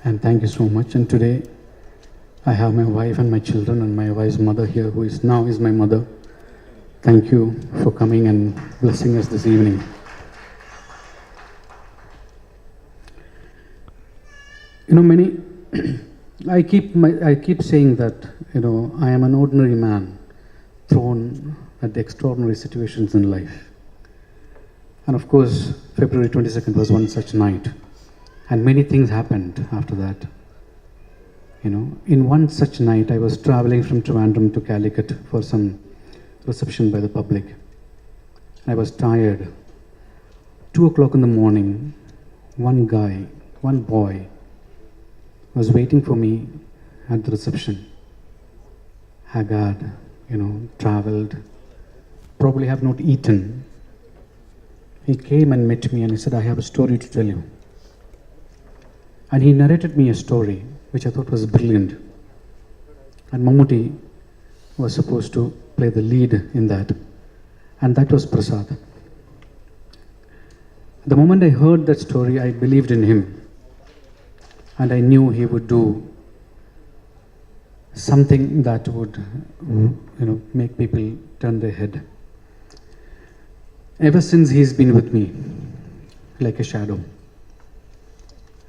And thank you so much. And today I have my wife and my children and my wife's mother here, who is now is my mother. Thank you for coming and blessing us this evening. Many I keep saying that I am an ordinary man thrown at the extraordinary situations in life. And of course, February 22nd was one such night. And many things happened after that. In one such night, I was traveling from Trivandrum to Calicut for some reception by the public. I was tired. 2 o'clock in the morning, one boy, was waiting for me at the reception. Haggard, traveled, probably have not eaten. He came and met me and he said, I have a story to tell you. And he narrated me a story which I thought was brilliant. And Mammootty was supposed to play the lead in that. And that was Prasad. The moment I heard that story, I believed in him. And I knew he would do something that would, make people turn their head. Ever since he's been with me, like a shadow.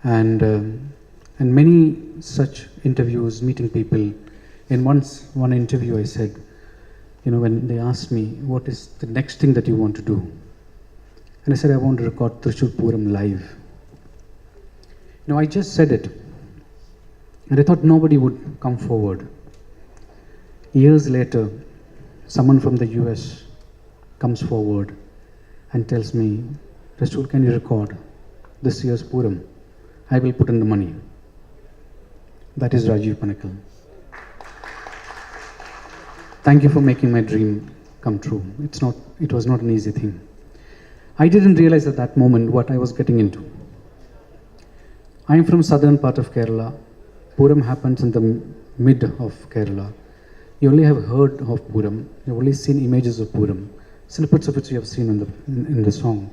And many such interviews, meeting people. In one interview I said, when they asked me, what is the next thing that you want to do? And I said, I want to record Resul Pooram live. I just said it. And I thought nobody would come forward. Years later, someone from the US comes forward and tells me, Resul, can you record this year's Pooram? I will put in the money. That is Rajiv Panakal. Thank you for making my dream come true. It was not an easy thing. I didn't realize at that moment what I was getting into. I am from southern part of Kerala. Pooram happens in the mid of Kerala. You only have heard of Pooram. You've only seen images of Pooram. Snippets of which you have seen in the song.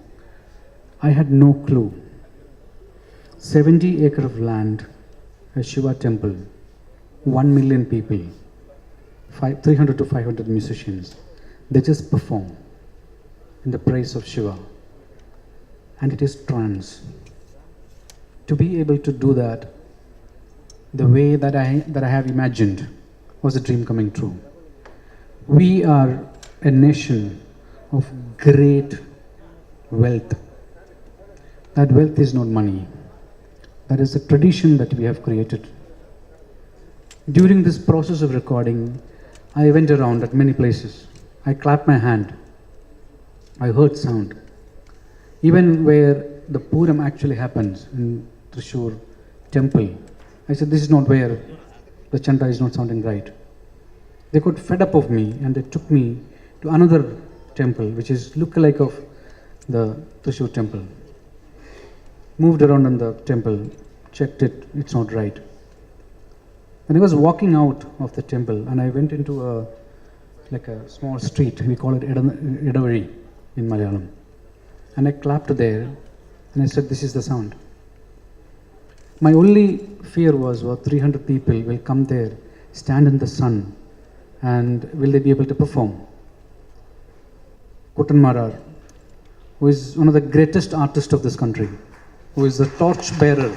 I had no clue. 70 acres of land, a Shiva temple, 1 million people, 300 to 500 musicians. They just perform in the praise of Shiva. And it is trance. To be able to do that the way that I have imagined was a dream coming true. We are a nation of great wealth. That wealth is not money. That is a tradition that we have created. During this process of recording, I went around at many places. I clapped my hand. I heard sound. Even where the Pooram actually happens in Thrissur temple, I said, this is not where the chanta is not sounding right. They got fed up of me and they took me to another temple, which is lookalike of the Thrissur temple. Moved around in the temple, checked it, it's not right. And I was walking out of the temple and I went into a small street, we call it Edavari in Malayalam. And I clapped there and I said, this is the sound. My only fear was, 300 people will come there, stand in the sun, and will they be able to perform? Kuttanmarar, who is one of the greatest artists of this country, who is the torchbearer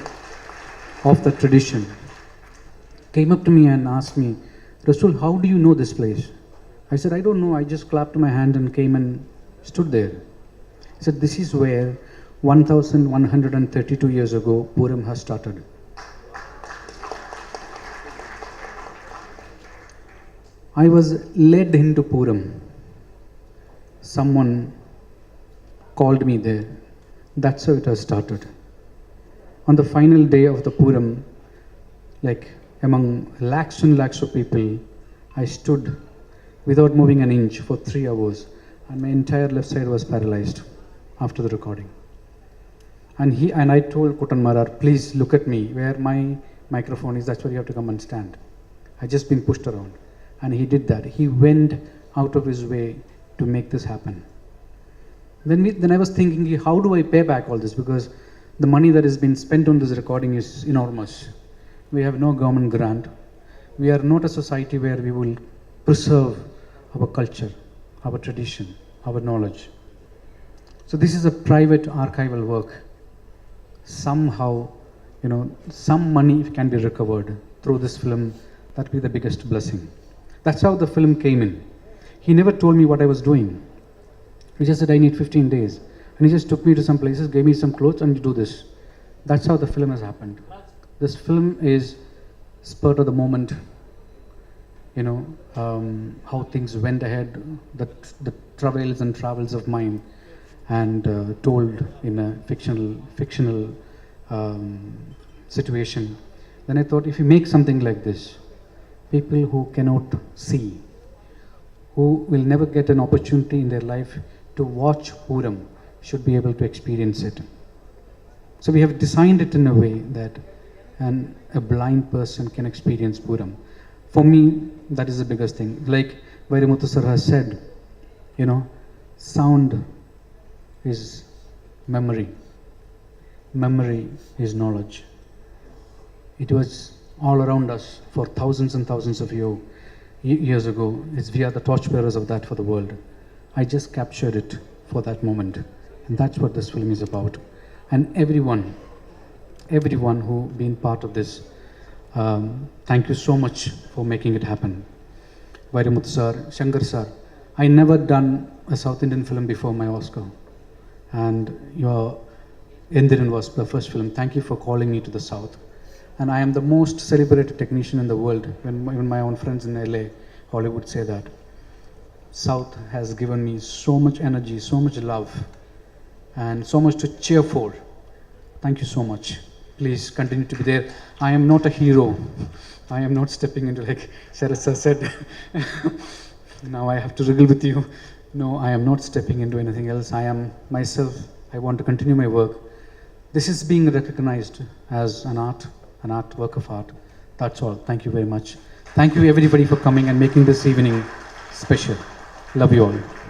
of the tradition, came up to me and asked me, Resul, how do you know this place? I said, I don't know, I just clapped my hand and came and stood there. He said, this is where 1132 years ago Pooram has started. I was led into Pooram. Someone called me there. That's how it has started. On the final day of the Pooram, among lakhs and lakhs of people, I stood without moving an inch for 3 hours, and my entire left side was paralyzed after the recording. And I told Kuttanmarar, please look at me, where my microphone is, that's where you have to come and stand. I just been pushed around. And he did that. He went out of his way to make this happen. Then I was thinking, how do I pay back all this? Because The money that has been spent on this recording is enormous. We have no government grant. We are not a society where we will preserve our culture, our tradition, our knowledge. So this is a private archival work. Somehow, some money can be recovered through this film. That will be the biggest blessing. That's how the film came in. He never told me what I was doing. He just said, I need 15 days. And he just took me to some places, gave me some clothes, and you do this. That's how the film has happened. This film is spur of the moment, how things went ahead, the travails and travels of mine, and told in a fictional situation. Then I thought, if you make something like this, people who cannot see, who will never get an opportunity in their life to watch Pooram, should be able to experience it. So we have designed it in a way that a blind person can experience Pooram. For me, that is the biggest thing. Like Vairamuthu sir has said, sound is memory. Memory is knowledge. It was all around us for thousands and thousands of years ago. We are the torchbearers of that for the world. I just captured it for that moment. And that's what this film is about. And everyone who been part of this, thank you so much for making it happen. Vairamuthu sir, Shankar sir, I never done a South Indian film before my Oscar. And your Indian was the first film. Thank you for calling me to the South. And I am the most celebrated technician in the world. When my own friends in LA, Hollywood say that. South has given me so much energy, so much love, and so much to cheer for. Thank you so much. Please continue to be there. I am not a hero. I am not stepping into, like Sharad sir said, now I have to wriggle with you. No, I am not stepping into anything else. I am myself. I want to continue my work. This is being recognized as an work of art. That's all. Thank you very much. Thank you everybody for coming and making this evening special. Love you all.